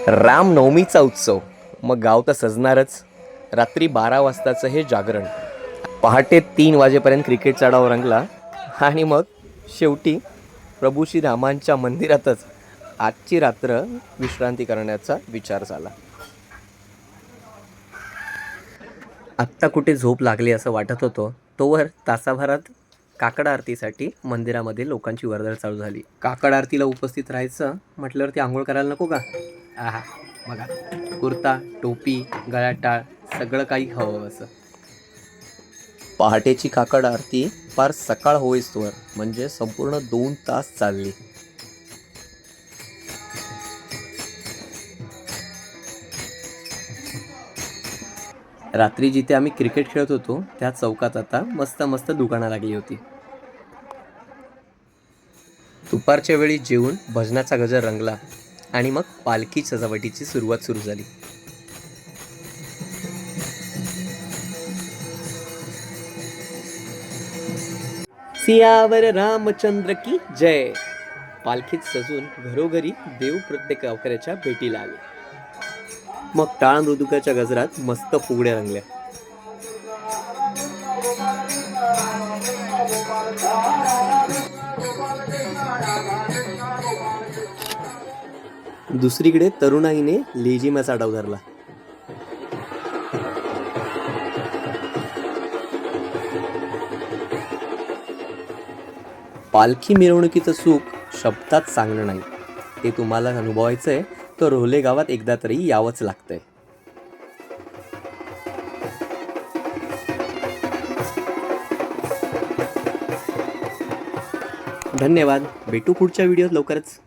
रामनवमीचा उत्सव, मग गाव तर सजणारच. रात्री 12 वाजताचं हे जागरण, पहाटे 3 वाजेपर्यंत क्रिकेटचा डाव रंगला आणि मग शेवटी प्रभू श्रीरामांच्या मंदिरातच आजची रात्र विश्रांती करण्याचा विचार झाला. आत्ता कुठे झोप लागली असं वाटत होतं, तोवर तासाभरात काकड आरतीसाठी मंदिरामध्ये लोकांची वर्दळ चालू झाली. काकड आरतीला उपस्थित राहायचं म्हटल्यावरती आंघोळ करायला नको का? आहा, बघा, कुर्ता, टोपी, गळ्यात टाळ, सगळं काही हवं असं. पहाटेची काकड आरती फार सकाळ होईस्तोवर म्हणजे संपूर्ण 2 तास चालली. रात्री जिथे आम्ही क्रिकेट खेळत होतो त्या चौकात आता मस्त मस्त दुकानं लागली होती. दुपारच्या वेळी जेवून भजनाचा गजर रंगला आणि मग पालखी सजावटीची सुरुवात सुरू झाली. सियावर रामचंद्र की जय. पालखीत सजून घरोघरी देव प्रत्येक गावकऱ्याच्या भेटीला आले. मग टाळ मृदुकाच्या गजरात मस्त फुगड्या रंगल्या. दुसरीकडे तरुणाईने लेझिमाचा डाव धरला. पालखी मिरवणुकीचं सुख शब्दात सांगणं नाही, ते तुम्हाला अनुभवायचंय तर रोले गावात एकदा तरी यावंच लागतंय. धन्यवाद. भेटू पुढच्या व्हिडिओत लवकरच.